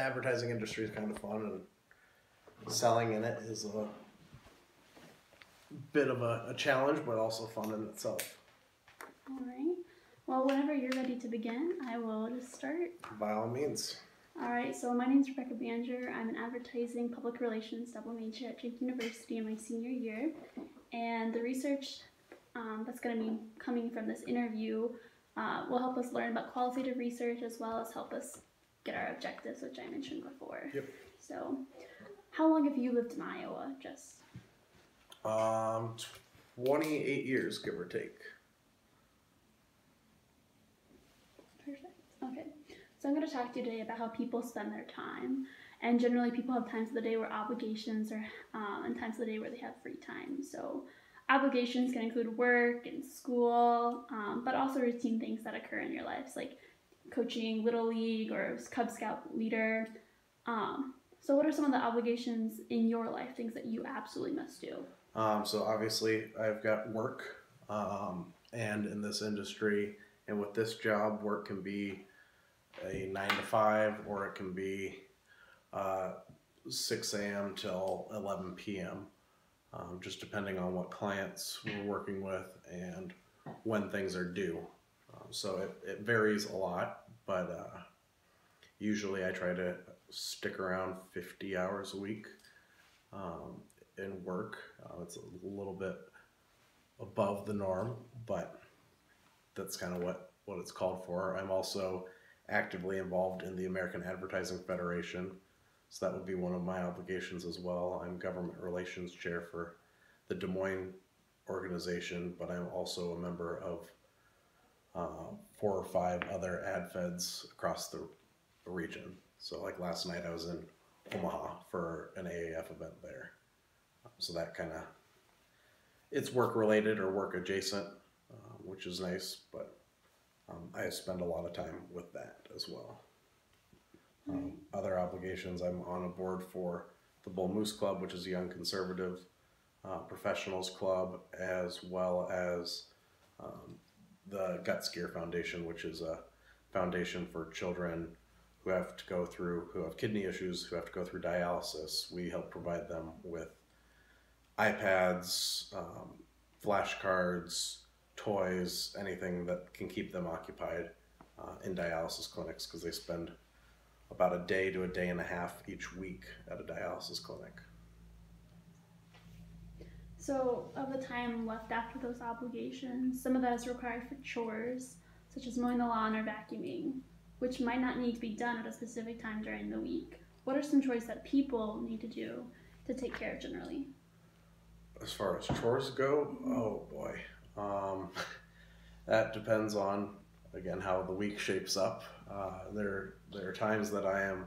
advertising industry is kind of fun, and selling in it is a bit of a challenge, but also fun in itself. All right. Well, whenever you're ready to begin, I will just start. By all means. All right. So my name is Rebecca Banger. I'm an advertising public relations double major at Drake University in my senior year, and the research that's going to be coming from this interview will help us learn about qualitative research as well as help us get our objectives, which I mentioned before. Yep. So, how long have you lived in Iowa, Jess? 28 years, give or take. Perfect. Okay. So I'm going to talk to you today about how people spend their time. And generally people have times of the day where obligations are, and times of the day where they have free time. So obligations can include work and school, but also routine things that occur in your lives, like coaching Little League or Cub Scout leader. So what are some of the obligations in your life, things that you absolutely must do? So obviously I've got work, and in this industry and with this job, work can be a 9 to 5, or it can be 6 a.m. till 11 p.m. Just depending on what clients we're working with and when things are due. So it varies a lot, but usually I try to stick around 50 hours a week in work. It's a little bit above the norm, but that's kind of what it's called for. I'm also actively involved in the American Advertising Federation, so that would be one of my obligations as well. I'm government relations chair for the Des Moines organization, but I'm also a member of 4 or 5 other ad feds across the region. So like last night I was in Omaha for an AAF event there. So that kind of, it's work related or work adjacent, which is nice, but I spend a lot of time with that as well. Other obligations, I'm on a board for the Bull Moose Club, which is a young conservative professionals club, as well as the Gut Skier Foundation, which is a foundation for children who have kidney issues, who have to go through dialysis. We help provide them with iPads, flashcards, toys, anything that can keep them occupied in dialysis clinics, because they spend about a day to a day and a half each week at a dialysis clinic. So of the time left after those obligations, some of that is required for chores, such as mowing the lawn or vacuuming, which might not need to be done at a specific time during the week. What are some chores that people need to do to take care of generally? As far as chores go, oh boy. That depends on, again, how the week shapes up. There are times that I am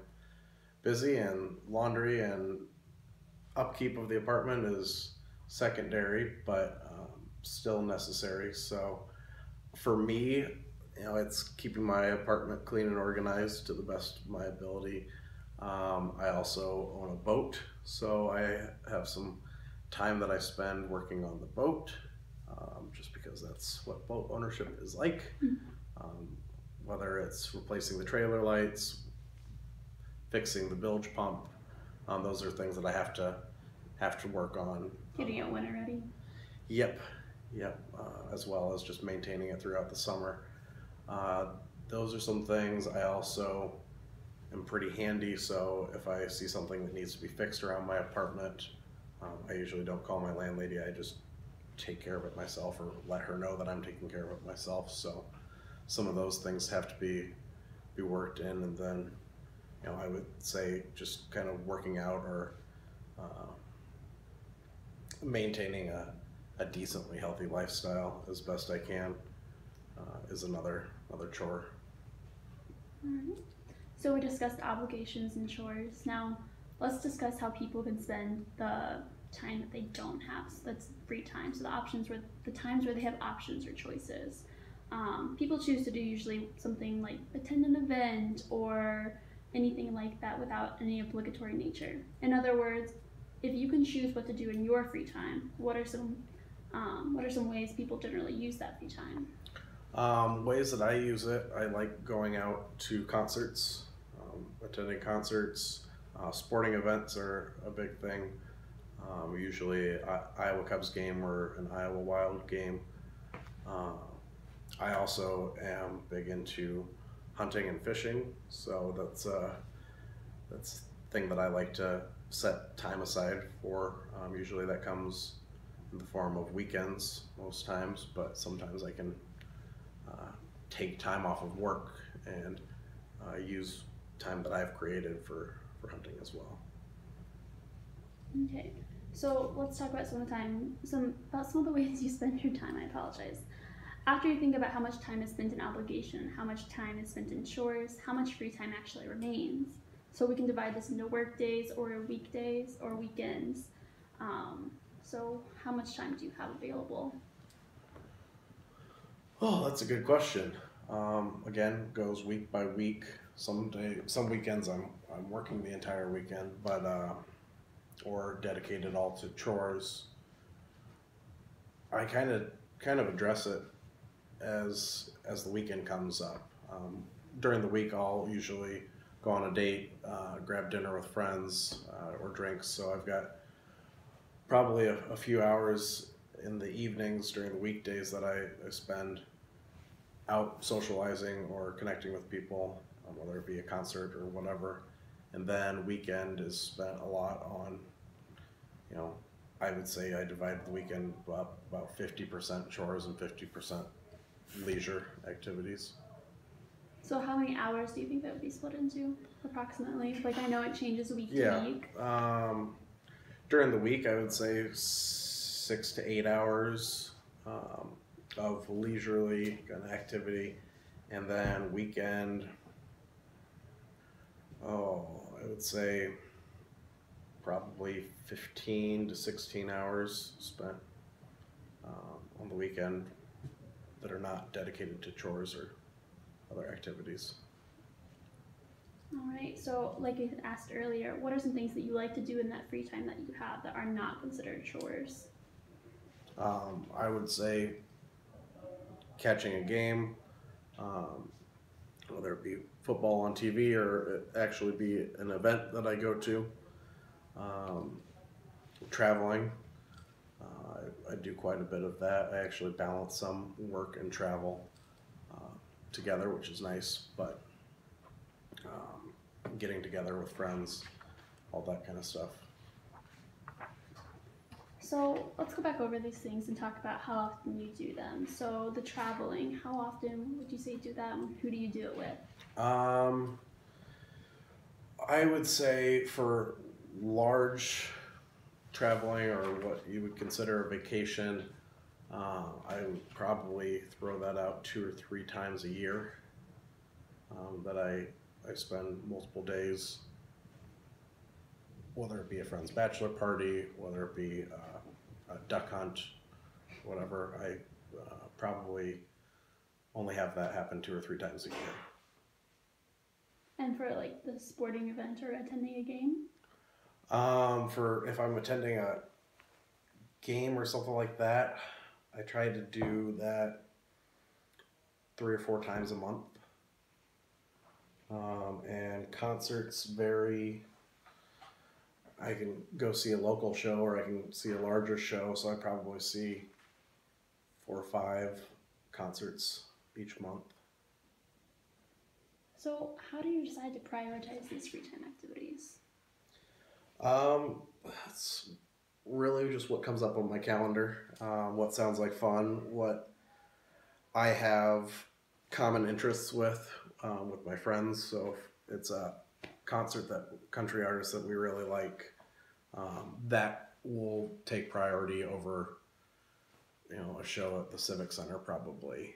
busy and laundry and upkeep of the apartment is secondary, but still necessary. So for me, it's keeping my apartment clean and organized to the best of my ability. I also own a boat, so I have some time that I spend working on the boat, just because that's what boat ownership is like. Whether it's replacing the trailer lights, fixing the bilge pump, those are things that I have to work on. Getting it winter ready? Yep. As well as just maintaining it throughout the summer. Those are some things. I also am pretty handy, so if I see something that needs to be fixed around my apartment, I usually don't call my landlady. I just take care of it myself, or let her know that I'm taking care of it myself. So some of those things have to be worked in, and then I would say just kind of working out or maintaining a decently healthy lifestyle as best I can is another chore. All right. So we discussed obligations and chores. Now let's discuss how people can spend the time that they don't have. So that's free time. So the times where they have options or choices. People choose to do usually something like attend an event or anything like that without any obligatory nature. In other words, if you can choose what to do in your free time, what are some ways people generally use that free time? Ways that I use it, I like going out to concerts. attending concerts. Sporting events are a big thing. Usually, Iowa Cubs game or an Iowa Wild game. Uh, I also am big into hunting and fishing, so that's a thing that I like to set time aside for. Usually, that comes in the form of weekends most times, but sometimes I can uh, take time off of work and use time that I've created for hunting as well. Okay, so let's talk about some of the ways you spend your time. I apologize. After you think about how much time is spent in obligation, how much time is spent in chores, how much free time actually remains. So we can divide this into work days or weekdays or weekends. So how much time do you have available? Oh, that's a good question. Again, goes week by week. Some weekends I'm working the entire weekend, but or dedicated all to chores. I kind of address it as the weekend comes up. During the week, I'll usually go on a date, grab dinner with friends, or drinks. So I've got probably a few hours in the evenings during the weekdays that I spend out socializing or connecting with people, whether it be a concert or whatever. And then weekend is spent a lot on, you know, I would say I divide the weekend about 50% chores and 50% leisure activities. So how many hours do you think that would be split into approximately? Like I know it changes week to Yeah. week. During the week, I would say 6 to 8 hours of leisurely kind of activity, and then weekend. Oh, I would say probably 15 to 16 hours spent on the weekend that are not dedicated to chores or other activities. All right. So like I had asked earlier, what are some things that you like to do in that free time that you have that are not considered chores? I would say catching a game, um, whether it be football on TV or it actually be an event that I go to. Um, Traveling, I do quite a bit of that. I actually balance some work and travel together, which is nice, but getting together with friends, all that kind of stuff. So let's go back over these things and talk about how often you do them. So the traveling, how often would you say you do that and who do you do it with? I would say for large traveling or what you would consider a vacation, I would probably throw that out 2 or 3 times a year. That I spend multiple days, whether it be a friend's bachelor party, whether it be a duck hunt, whatever. I probably only have that happen 2 or 3 times a year. And for like the sporting event or attending a game? For if I'm attending a game or something like that, I try to do that 3 or 4 times a month. And concerts vary. I can go see a local show or I can see a larger show, so I probably see 4 or 5 concerts each month. So how do you decide to prioritize these free time activities? That's really just what comes up on my calendar, what sounds like fun, what I have common interests with my friends. So if it's a concert that country artists that we really like, that will take priority over, a show at the Civic Center probably.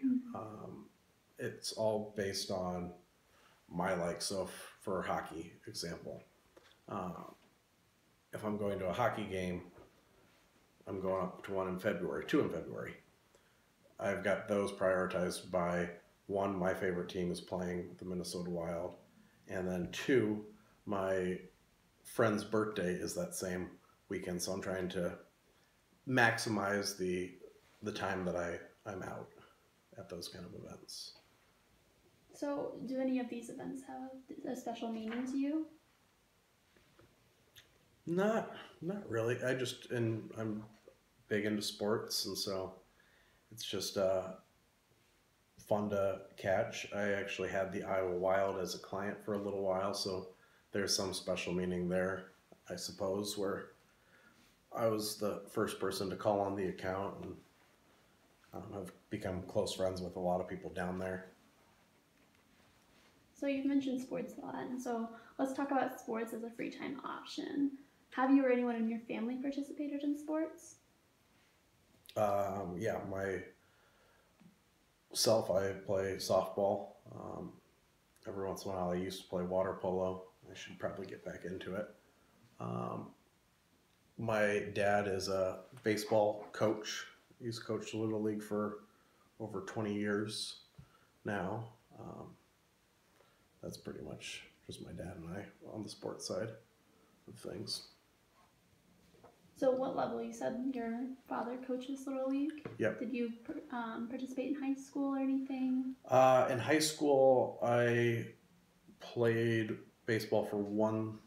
It's all based on my likes. So for hockey example, if I'm going to a hockey game, I'm going up to 2 in February. I've got those prioritized by one, my favorite team is playing the Minnesota Wild, and then 2, my friend's birthday is that same weekend, so I'm trying to maximize the time that I'm out at those kind of events. So, do any of these events have a special meaning to you? Not really. I'm big into sports, and so it's just fun to catch. I actually had the Iowa Wild as a client for a little while, so there's some special meaning there, I suppose, where I was the first person to call on the account, and I've become close friends with a lot of people down there. So, you've mentioned sports a lot, and so let's talk about sports as a free time option. Have you or anyone in your family participated in sports? Yeah, I play softball. Every once in a while, I used to play water polo. I should probably get back into it. My dad is a baseball coach. He's coached Little League for over 20 years now. That's pretty much just my dad and I on the sports side of things. So, what level? You said your father coaches Little League? Yep. Did you participate in high school or anything? In high school, I played baseball for one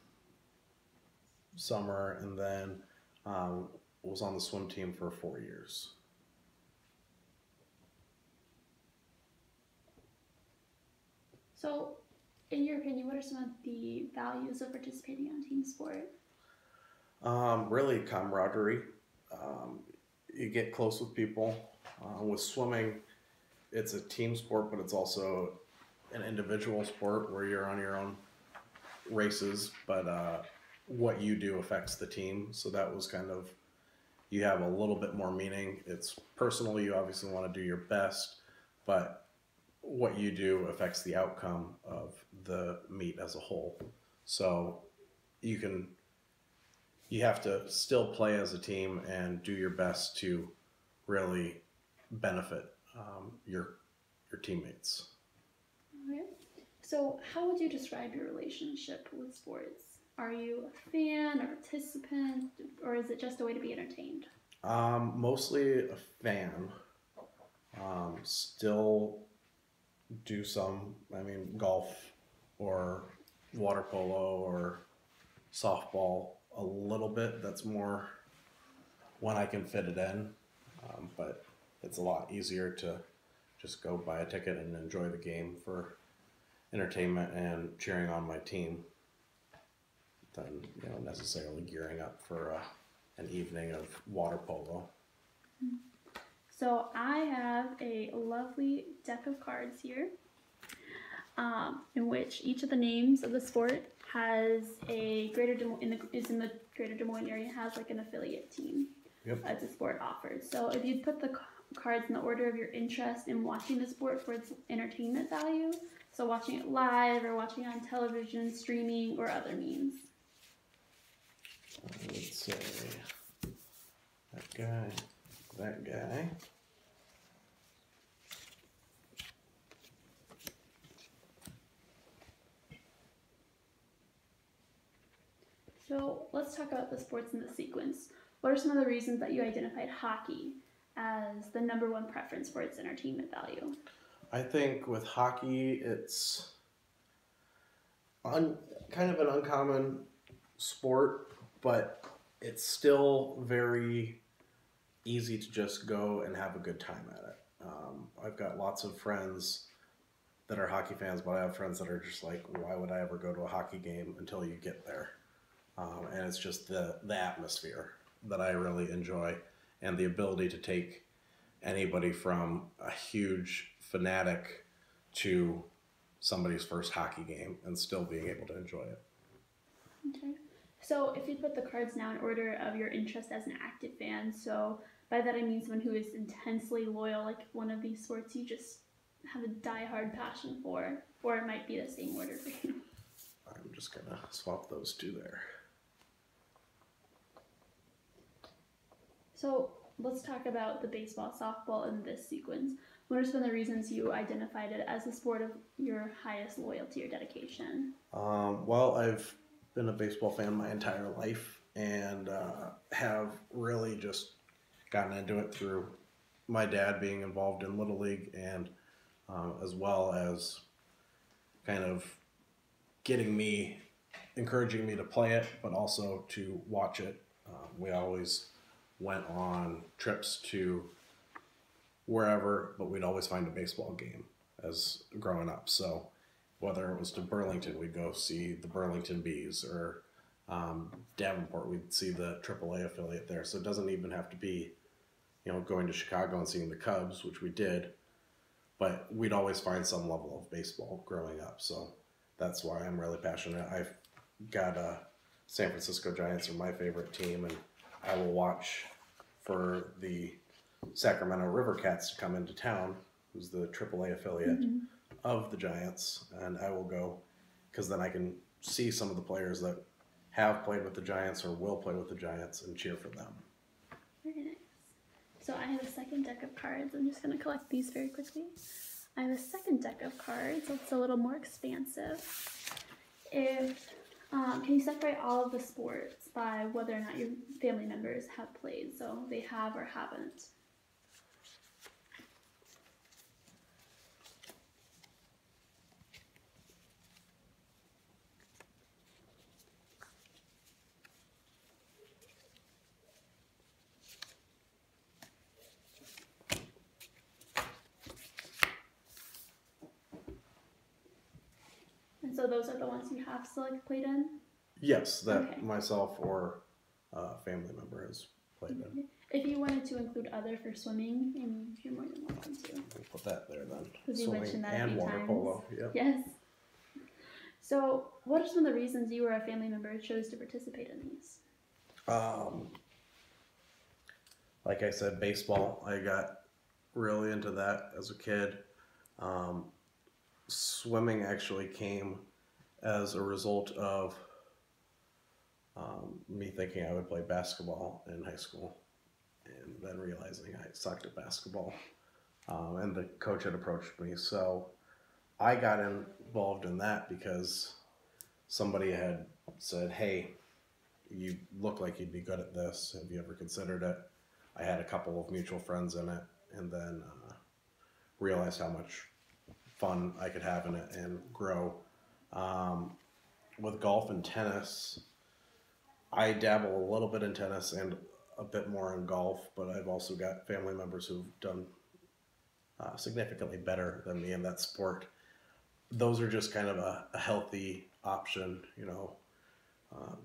summer and then was on the swim team for 4 years. So, in your opinion, what are some of the values of participating in team sport? Really camaraderie. You get close with people. With swimming, it's a team sport, but it's also an individual sport where you're on your own races, but what you do affects the team. So that was kind of, you have a little bit more meaning. It's personal, you obviously want to do your best, but what you do affects the outcome of the meet as a whole. So you have to still play as a team and do your best to really benefit your teammates. Okay. So, how would you describe your relationship with sports? Are you a fan, a participant, or is it just a way to be entertained? Mostly a fan. Still do some, golf or water polo or softball a little bit. That's more when I can fit it in, but it's a lot easier to just go buy a ticket and enjoy the game for entertainment and cheering on my team than necessarily gearing up for an evening of water polo. So I have a lovely deck of cards here, in which each of the names of the sport has a is in the Greater Des Moines area, has like an affiliate team. Yep. As the sport offers. So if you put the cards in the order of your interest in watching the sport for its entertainment value, so watching it live or watching it on television, streaming, or other means. I would say that guy. So let's talk about the sports in the sequence. What are some of the reasons that you identified hockey as the #1 preference for its entertainment value? I think with hockey, it's kind of an uncommon sport, but it's still very easy to just go and have a good time at it. I've got lots of friends that are hockey fans, but I have friends that are just like, why would I ever go to a hockey game until you get there? And it's just the atmosphere that I really enjoy, and the ability to take anybody from a huge fanatic to somebody's first hockey game and still being able to enjoy it. Okay. So if you put the cards now in order of your interest as an active fan, so by that I mean someone who is intensely loyal, like one of these sports you just have a die-hard passion for, or it might be the same order for you. I'm just gonna swap those two there. So let's talk about the baseball, softball in this sequence. What are some of the reasons you identified it as a sport of your highest loyalty or dedication? Well, I've been a baseball fan my entire life, and have really just gotten into it through my dad being involved in Little League, and as well as kind of encouraging me to play it, but also to watch it. We always went on trips to wherever, but we'd always find a baseball game as growing up. So whether it was to Burlington, we'd go see the Burlington Bees, or Davenport, we'd see the AAA affiliate there. So it doesn't even have to be, going to Chicago and seeing the Cubs, which we did, but we'd always find some level of baseball growing up. So that's why I'm really passionate. I've got San Francisco Giants are my favorite team, and I will watch for the Sacramento River Cats to come into town, who's the AAA affiliate of the Giants, and I will go because then I can see some of the players that have played with the Giants or will play with the Giants and cheer for them. Very nice. So I have a second deck of cards. I'm just going to collect these very quickly. I have a second deck of cards. It's a little more expansive. Can you separate all of the sports by whether or not your family members have played? So they have or haven't. And so those are the ones you have played in? Yes, that myself or a family member has played in. If you wanted to include other for swimming, you're more than welcome to. We'll put that there then. Because you mentioned that a few water times. polo. Yep. Yes. So what are some of the reasons you or a family member chose to participate in these? Like I said, baseball. I got really into that as a kid. Swimming actually came as a result of me thinking I would play basketball in high school, and then realizing I sucked at basketball, and the coach had approached me. So I got involved in that because somebody had said, "Hey, you look like you'd be good at this. Have you ever considered it?" I had a couple of mutual friends in it, and then realized how much fun I could have in it and grow. With golf and tennis, I dabble a little bit in tennis and a bit more in golf, but I've also got family members who've done significantly better than me in that sport. Those are just kind of a healthy option,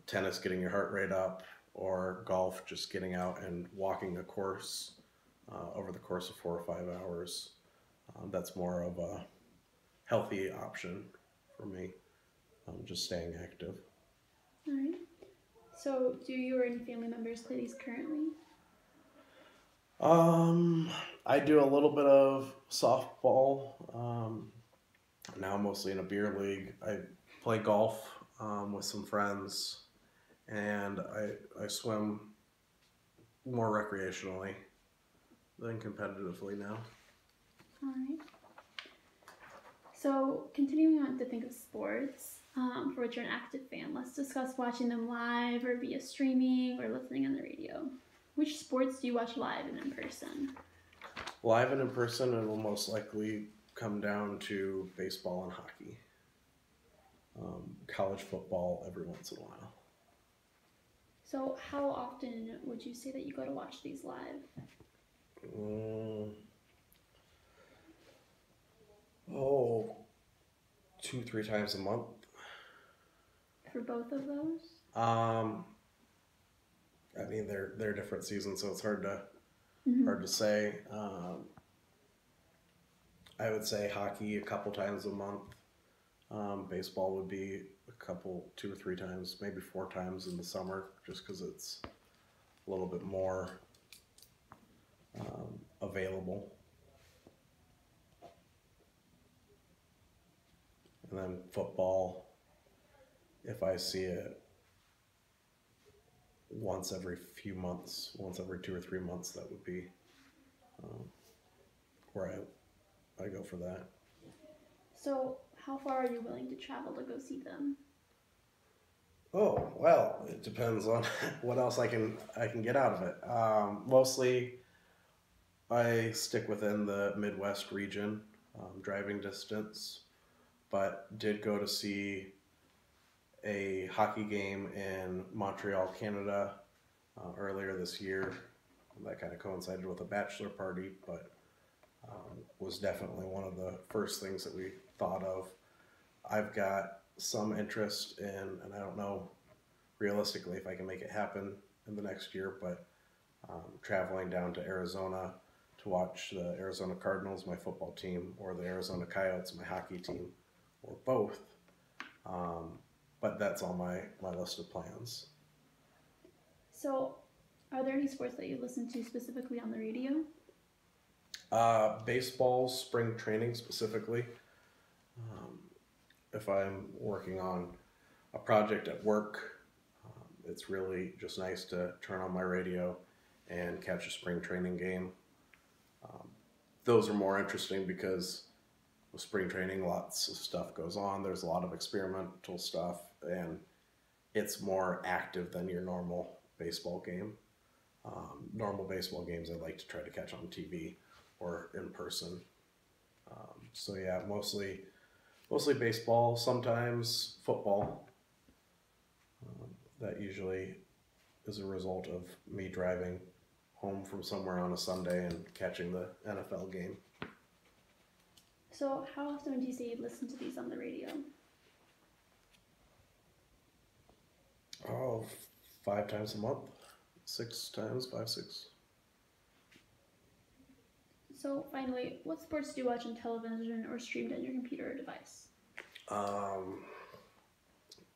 tennis getting your heart rate up, or golf just getting out and walking a course over the course of 4 or 5 hours. That's more of a healthy option for me, just staying active. All right. So do you or any family members play these currently? I do a little bit of softball, now mostly in a beer league. I play golf with some friends, and I swim more recreationally than competitively now. All right. So continuing on to think of sports, for which you're an active fan, let's discuss watching them live or via streaming or listening on the radio. Which sports do you watch live and in person? Live and in person, it will most likely come down to baseball and hockey. College football every once in a while. So how often would you say that you go to watch these live? 2-3 times a month. For both of those? I mean, they're different seasons, so it's hard to say. I would say hockey a couple times a month. Baseball would be 2 or 3 times, maybe 4 times in the summer, just because it's a little bit more available. And then football, if I see it once every few months, once every 2 or 3 months, that would be where I go for that. So how far are you willing to travel to go see them? Oh, well, it depends on what else I can get out of it. Mostly I stick within the Midwest region, driving distance. but did go to see a hockey game in Montreal, Canada earlier this year. That kind of coincided with a bachelor party, but was definitely one of the first things that we thought of. I've got some interest in, and I don't know realistically if I can make it happen in the next year, but traveling down to Arizona to watch the Arizona Cardinals, my football team, or the Arizona Coyotes, my hockey team, or both. But that's on my list of plans. So, are there any sports that you listen to specifically on the radio? Baseball, spring training specifically. If I'm working on a project at work, it's really just nice to turn on my radio and catch a spring training game. Those are more interesting because with spring training, lots of stuff goes on. There's a lot of experimental stuff, and it's more active than your normal baseball game. Normal baseball games I like to try to catch on TV or in person. So yeah, mostly baseball, sometimes football. That usually is a result of me driving home from somewhere on a Sunday and catching the NFL game. So, how often would you say you listen to these on the radio? Oh, 5 times a month. 6 times, 5, 6. So, finally, what sports do you watch on television or streamed on your computer or device?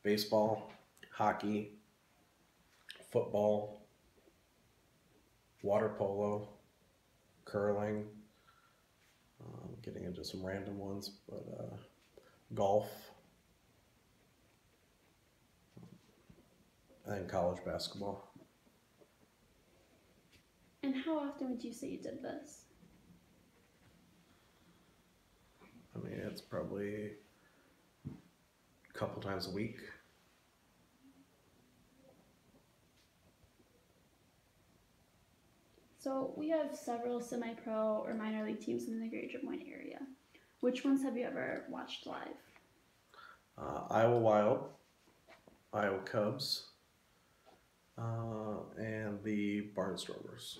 Baseball, hockey, football, water polo, curling, getting into some random ones, but golf, and college basketball. And how often would you say you did this? I mean, it's probably a couple times a week. So, we have several semi-pro or minor league teams in the Greater Des Moines area. Which ones have you ever watched live? Iowa Wild, Iowa Cubs, and the Barnstormers.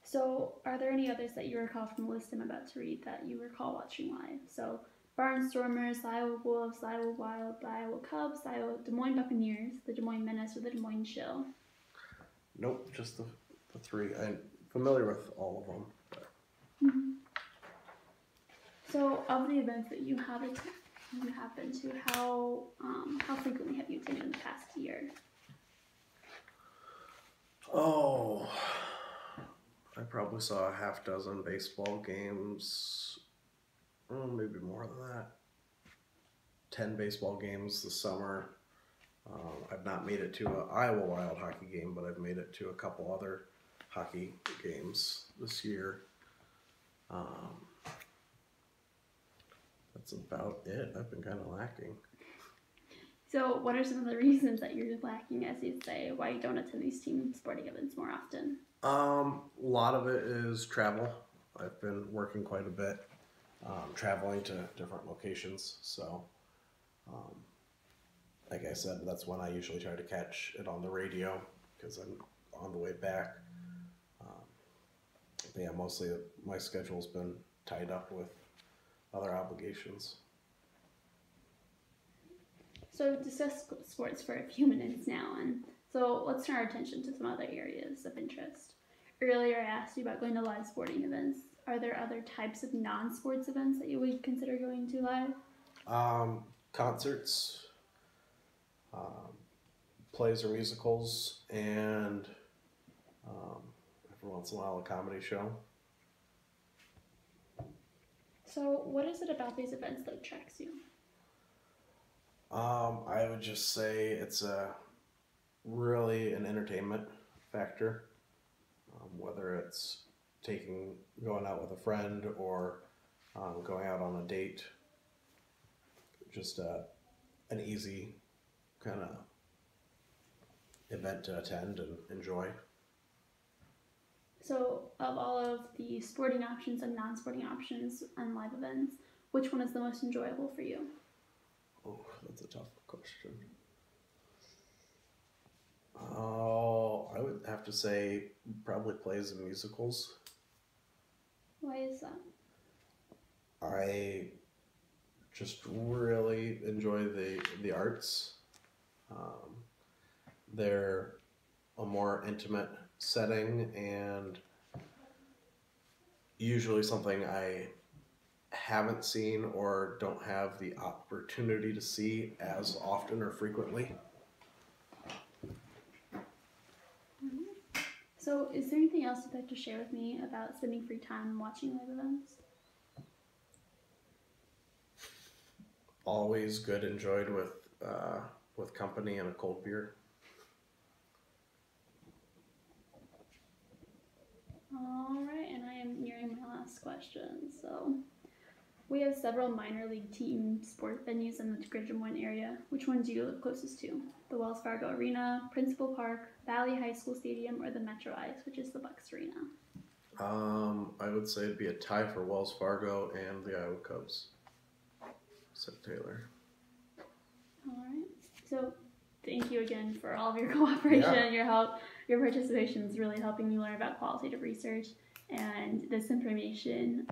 So, are there any others that you recall from the list I'm about to read that you recall watching live? So, Barnstormers, the Iowa Wolves, the Iowa Wild, the Iowa Cubs, the Iowa Des Moines Buccaneers, the Des Moines Menace, or the Des Moines Chill? Nope, just the 3. I'm familiar with all of them. But. Mm-hmm. So, of the events that you have been to, how frequently have you attended in the past year? Oh, I probably saw a half dozen baseball games, maybe more than that. 10 baseball games this summer. I've not made it to an Iowa Wild hockey game, but I've made it to a couple other hockey games this year. That's about it. I've been kind of lacking. So, what are some of the reasons that you're lacking, as you'd say, why you don't attend these team sporting events more often? A lot of it is travel. I've been working quite a bit, traveling to different locations. So, like I said, that's when I usually try to catch it on the radio because I'm on the way back. But yeah, mostly my schedule's been tied up with other obligations. So, we've discussed sports for a few minutes now, and so let's turn our attention to some other areas of interest. Earlier, I asked you about going to live sporting events. Are there other types of non-sports events that you would consider going to live? Concerts, plays or musicals, and every once in a while a comedy show. So, what is it about these events that attracts you? I would just say it's really an entertainment factor, whether it's going out with a friend or going out on a date. Just an easy kind of event to attend and enjoy. So, of all of the sporting options and non-sporting options and live events, which one is the most enjoyable for you? Oh, that's a tough question. Oh, I would have to say probably plays and musicals. Why is that? I just really enjoy the arts. Um, they're a more intimate setting and usually something I haven't seen or don't have the opportunity to see as often or frequently. So, is there anything else you'd like to share with me about spending free time watching live events? Always good, enjoyed with company and a cold beer. All right, and I am nearing my last question. So, we have several minor league team sport venues in the Greater Des Moines area. Which one do you live closest to? The Wells Fargo Arena, Principal Park, Valley High School Stadium, or the Metro Ice, which is the Bucks Arena? I would say it'd be a tie for Wells Fargo and the Iowa Cubs. Said Taylor. All right. So, thank you again for all of your cooperation, your help. Your participation is really helping me learn about qualitative research, and this information